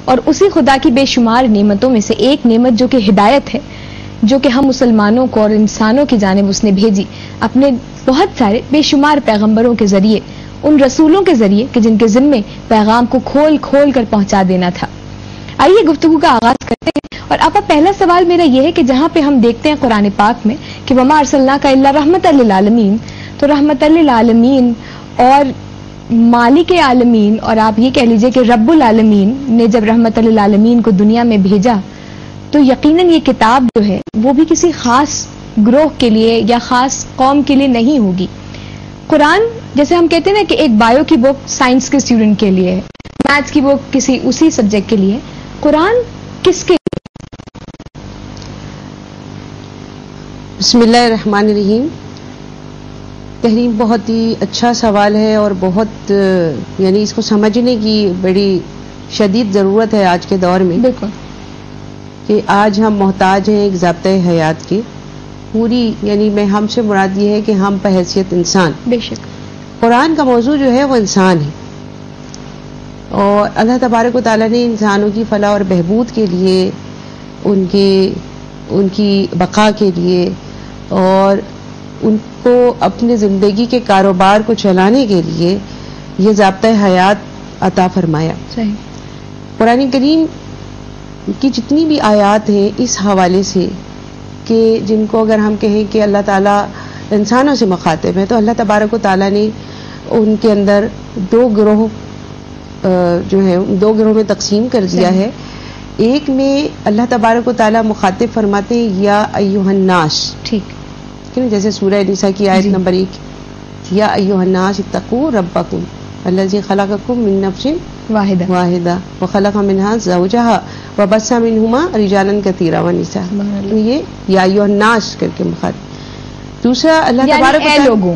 اور اسی خدا کی بے شمار نعمتوں میں سے ایک نعمت جو کہ ہدایت ہے، جو کہ ہم مسلمانوں کو اور انسانوں کی جانب اس نے بھیجی اپنے بہت سارے بے شمار پیغمبروں کے ذریعے، ان رسولوں کے ذریعے کہ جن کے ذمے پیغام کو کھول کھول کر پہنچا دینا تھا۔ آئیے گفتگو کا آغاز کرتے ہیں، اور آپا پہلا سوال میرا یہ ہے کہ جہاں پہ ہم دیکھتے ہیں قرآن پاک میں کہ وما ارسلناک الا رحمۃ للعالمین، تو رحمۃ للعالمین اور مالک عالمین، اور آپ یہ کہہ لیجئے کہ رب العالمین نے جب رحمت للعالمین کو دنیا میں بھیجا تو یقیناً یہ کتاب جو ہے وہ بھی کسی خاص گروہ کے لیے یا خاص قوم کے لیے نہیں ہوگی۔ قرآن جیسے ہم کہتے ہیں نا کہ ایک بایو کی بک سائنس کے اسٹوڈنٹ کے لیے ہے، میتھس کی بک کسی اسی سبجیکٹ کے لیے، قرآن کس کے لیے؟ بسم اللہ الرحمن الرحیم۔ تحریم بہت ہی اچھا سوال ہے اور بہت یعنی اس کو سمجھنے کی بڑی شدید ضرورت ہے آج کے دور میں، بالکل، کہ آج ہم محتاج ہیں ایک ضابطۂ حیات کے پوری، یعنی میں ہم سے مراد یہ ہے کہ ہم بحیثیت انسان، بے شک قرآن کا موضوع جو ہے وہ انسان ہے، اور اللہ تبارک و تعالیٰ نے انسانوں کی فلاح اور بہبود کے لیے، ان کی بقا کے لیے اور ان کو اپنے زندگی کے کاروبار کو چلانے کے لیے یہ ضابطۂ حیات عطا فرمایا۔ صحیح۔ قرآن کریم کی جتنی بھی آیات ہیں اس حوالے سے کہ جن کو اگر ہم کہیں کہ اللہ تعالیٰ انسانوں سے مخاطب ہے، تو اللہ تبارک و تعالیٰ نے ان کے اندر دو گروہ میں تقسیم کر دیا ہے۔ ایک میں اللہ تبارک و تعالیٰ مخاطب فرماتے ہیں یا ایھا الناس، ٹھیک، جیسے سورہ نساء کی آیت نمبر 1، یا ایھا الناس اتقوا ربکم الذی خلقکم من نفس واحدہ وخلق منها زوجها وبث منهما رجالا كثيرا ونساء، یہ یا ایھا الناس کر کے مخاطب۔ دوسرا اللہ تبارک و تعالیٰ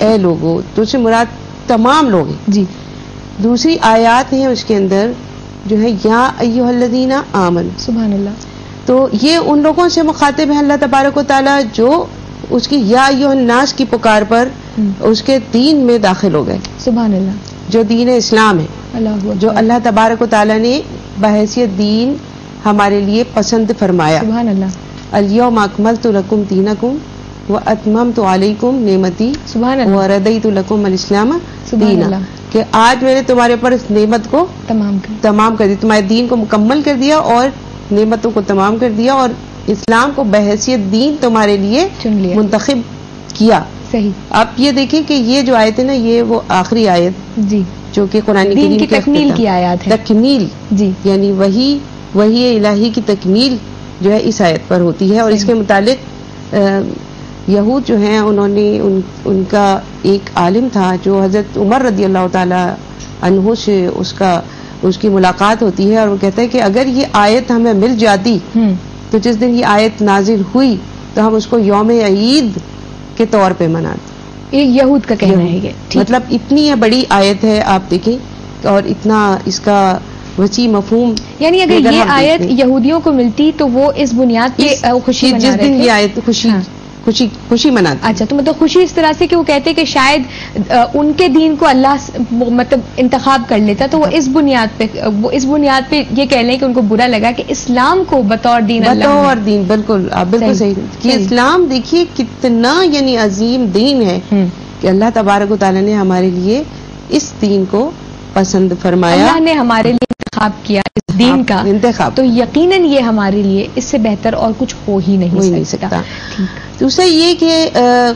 اے لوگو تو سے مراد تمام لوگ ہیں جی۔ دوسری آیات ہیں اس کے اندر جو ہے یا ایھا الذین آمنوا، سبحان اللہ، تو یہ ان لوگوں سے مخاطب ہے اللہ تبارک و تعالیٰ جو اس کی یا ایھا الناس کی پکار پر اس کے دین میں داخل ہو گئے، سبحان اللہ، جو دین اسلام ہے، اللہ جو اللہ تبارک و تعالیٰ نے بحیثیت دین ہمارے لیے پسند فرمایا۔ سبحان اللہ، الیوم اکملت لکم دینکم واتممت علیکم نعمتی سبحان اللہ، وردیت لکم الاسلام سبحان دینا، اللہ، کہ آج میں نے تمہارے اوپر اس نعمت کو تمام کر دیا، تمہارے دین کو مکمل کر دیا اور نعمتوں کو تمام کر دیا، اور اسلام کو بحیثیت دین تمہارے لیے چن لیا، منتخب کیا۔ صحیح۔ آپ یہ دیکھیں کہ یہ جو آیت ہے نا، یہ وہ آخری آیت جی، جو کہ قرآن دین کریم کی تکمیل کی آیات ہے، تکمیل جی، یعنی وحی الہی کی تکمیل جو ہے اس آیت پر ہوتی ہے۔ اور اس کے متعلق یہود جو ہیں انہوں نے ان کا ایک عالم تھا جو حضرت عمر رضی اللہ تعالی عنہ سے اس کی ملاقات ہوتی ہے، اور وہ کہتا ہے کہ اگر یہ آیت ہمیں مل جاتی تو جس دن یہ آیت نازل ہوئی تو ہم اس کو یوم عید کے طور پہ مناتے۔ یہ یہود کا کہنا ہے، یہ مطلب اتنی بڑی آیت ہے، آپ دیکھیں، اور اتنا اس کا وسیع مفہوم، یعنی اگر یہ آیت یہودیوں کو ملتی تو وہ اس بنیاد پہ خوشی منا رہے تھے، جس دن یہ آیت خوشی مناتے۔ اچھا، تو مطلب خوشی اس طرح سے کہ وہ کہتے کہ شاید ان کے دین کو اللہ مطلب انتخاب کر لیتا، تو وہ اس بنیاد پہ یہ کہہ لیں کہ ان کو برا لگا کہ اسلام کو بطور دین بالکل آپ بالکل صحیح کہ اسلام دیکھیے کتنا یعنی عظیم دین ہے کہ اللہ تبارک و تعالیٰ نے ہمارے لیے اس دین کو پسند فرمایا، اللہ نے ہمارے لیے انتخاب کیا اس دین کا انتخاب، تو یقیناً یہ ہمارے لیے اس سے بہتر اور کچھ ہو ہی نہیں سکتا۔ دوسرا یہ کہ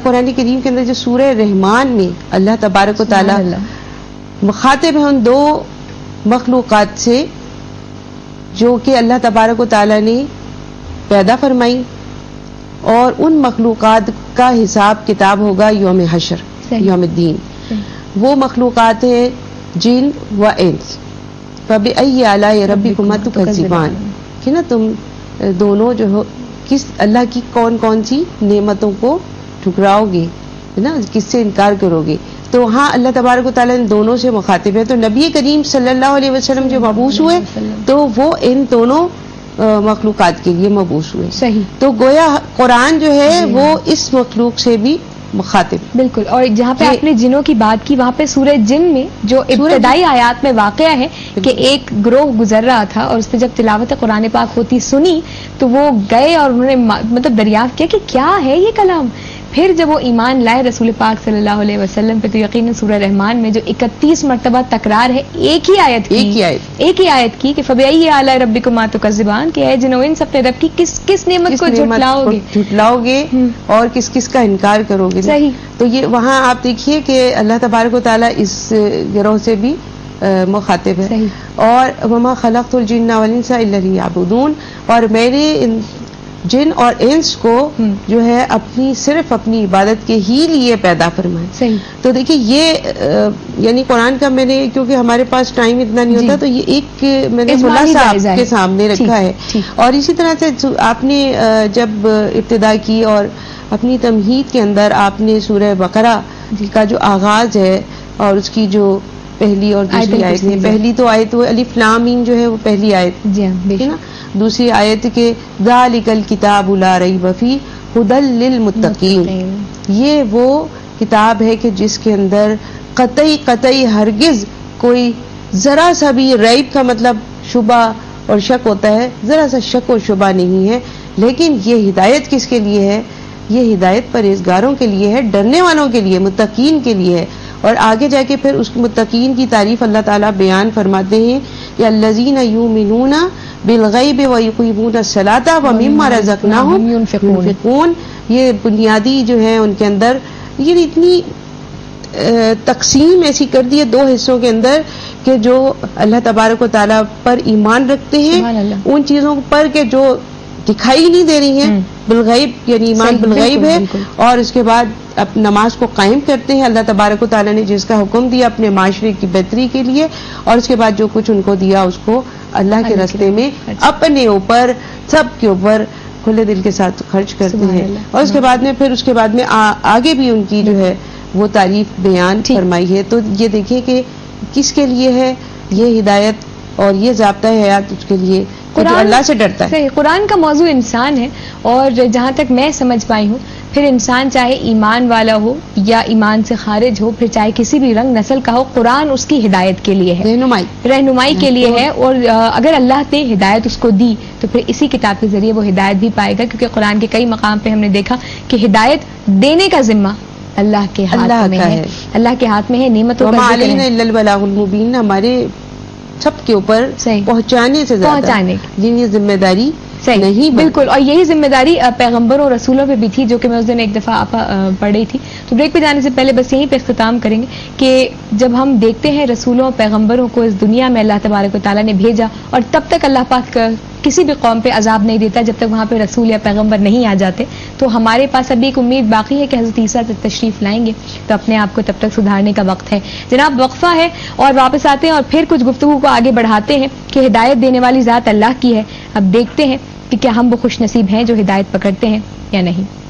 قرآن کریم کے اندر جو سورہ رحمان میں اللہ تبارک و تعالیٰ مخاطب ہیں ان دو مخلوقات سے جو کہ اللہ تبارک و تعالیٰ نے پیدا فرمائی، اور ان مخلوقات کا حساب کتاب ہوگا یوم حشر، یوم الدین۔ وہ مخلوقات ہیں جن و انس، فبأی آلاء ربکما تکذبان، کہ نا تم دونوں جو ہو کس اللہ کی کون سی نعمتوں کو ٹھکراؤ گے، نا کس سے انکار کرو گے۔ تو وہاں اللہ تبارک و تعالیٰ ان دونوں سے مخاطب ہے۔ تو نبی کریم صلی اللہ علیہ وسلم جو مبعوث ہوئے تو وہ ان دونوں مخلوقات کے لیے مبعوث ہوئے۔ صحیح۔ تو گویا قرآن جو ہے وہ اس مخلوق سے بھی مخاطب. بالکل. اور جہاں پہ آپ نے جنوں کی بات کی وہاں پہ سورہ جن میں جو ابتدائی آیات میں واقعہ ہے کہ ایک گروہ گزر رہا تھا اور اس پہ جب تلاوت قرآن پاک ہوتی سنی تو وہ گئے اور انہوں نے مطلب دریافت کیا کہ کیا ہے یہ کلام. پھر جب وہ ایمان لائے رسول پاک صلی اللہ علیہ وسلم پہ تو یقیناً سورہ رحمان میں جو 31 مرتبہ تکرار ہے ایک ہی آیت کی کہ فبأي آلاء ربكما تكذبان کہ اے جنو ان سب رب کی کس نعمت کو جھٹلاؤ گے اور کس کا انکار کرو گے. صحیح. تو یہ وہاں آپ دیکھیے کہ اللہ تبارک و تعالیٰ اس گروہ سے بھی مخاطب ہے. صحیح. اور وما خلقت الجن والانس الا ليعبدون اور میں نے جن اور انس کو جو ہے صرف اپنی عبادت کے ہی لیے پیدا فرمائے. صحیح. تو دیکھیے یہ یعنی قرآن کا میں نے کیونکہ ہمارے پاس ٹائم اتنا نہیں ہوتا تو یہ ایک میں نے خلاصہ آپ کے سامنے رکھا ہے. اور اسی طرح سے آپ نے جب ابتدا کی اور اپنی تمہید کے اندر آپ نے سورہ بقرہ کا جو آغاز ہے اور اس کی جو پہلی اور دوسری آیت ہے. پہلی تو آیت وہ الف لام میم جو ہے وہ پہلی آیت ہے نا. دوسری آیت کے ذالک الکتاب لا ریب فیہ ھدی للمتقین. یہ وہ کتاب ہے کہ جس کے اندر قطعی ہرگز کوئی ذرا سا بھی ریب کا مطلب شبہ اور شک ہوتا ہے ذرا سا شک و شبہ نہیں ہے. لیکن یہ ہدایت کس کے لیے ہے؟ یہ ہدایت پرہیزگاروں کے لیے ہے, ڈرنے والوں کے لیے, متقین کے لیے ہے. اور آگے جا کے پھر اس متقین کی تعریف اللہ تعالیٰ بیان فرماتے ہیں کہ الذین یؤمنون بالغیب ویقیمون الصلاۃ ومما رزقناہم ينفقون. یہ بنیادی جو ہے ان کے اندر یہ اتنی تقسیم ایسی کر دی ہے دو حصوں کے اندر کہ جو اللہ تبارک و تعالیٰ پر ایمان رکھتے ہیں ان چیزوں پر کہ جو دکھائی نہیں دے رہی ہیں بالغیب یعنی ایمان بالغیب ہے. اور اس کے بعد نماز کو قائم کرتے ہیں اللہ تبارک و تعالیٰ نے جس کا حکم دیا اپنے معاشرے کی بہتری کے لیے. اور اس کے بعد جو کچھ ان کو دیا اس کو اللہ کے راستے میں اپنے اوپر سب کے اوپر کھلے دل کے ساتھ خرچ کرتے ہیں. اور اس کے بعد میں آگے بھی ان کی جو ہے وہ تعریف بیان فرمائی ہے. تو یہ دیکھیں کہ کس کے لیے ہے یہ ہدایت اور یہ ضابطہ حیات اس کے لیے جو اللہ سے ڈرتا ہے. قرآن کا موضوع انسان ہے اور جہاں تک میں سمجھ پائی ہوں پھر انسان چاہے ایمان والا ہو یا ایمان سے خارج ہو پھر چاہے کسی بھی رنگ نسل کا ہو قرآن اس کی ہدایت کے لیے ہے, رہنمائی کے لیے ہے. اور اگر اللہ نے ہدایت اس کو دی تو پھر اسی کتاب کے ذریعے وہ ہدایت بھی پائے گا کیونکہ قرآن کے کئی مقام پہ ہم نے دیکھا کہ ہدایت دینے کا ذمہ اللہ کے ہاتھ میں ہے. اللہ کے ہاتھ میں ہے. نعمتوں کا ذکر ہے. الا البلاغ المبین ہمارے سب کے اوپر پہنچانے سے زیادہ یہ ذمہ داری نہیں. بالکل. اور یہی ذمہ داری پیغمبروں اور رسولوں پہ بھی تھی جو کہ میں اس دن ایک دفعہ پڑھ رہی تھی. تو بریک پہ جانے سے پہلے بس یہیں پہ اختتام کریں گے کہ جب ہم دیکھتے ہیں رسولوں اور پیغمبروں کو اس دنیا میں اللہ تبارک و تعالیٰ نے بھیجا اور تب تک اللہ پاک کسی بھی قوم پہ عذاب نہیں دیتا جب تک وہاں پہ رسول یا پیغمبر نہیں آ جاتے. تو ہمارے پاس ابھی ایک امید باقی ہے کہ حضرت عیسیٰ تشریف لائیں گے تو اپنے آپ کو تب تک سدھارنے کا وقت ہے. جناب وقفہ ہے اور واپس آتے ہیں اور پھر کچھ گفتگو کو آگے بڑھاتے ہیں کہ ہدایت دینے والی ذات اللہ کی ہے. اب دیکھتے ہیں کہ کیا ہم وہ خوش نصیب ہیں جو ہدایت پکڑتے ہیں یا نہیں.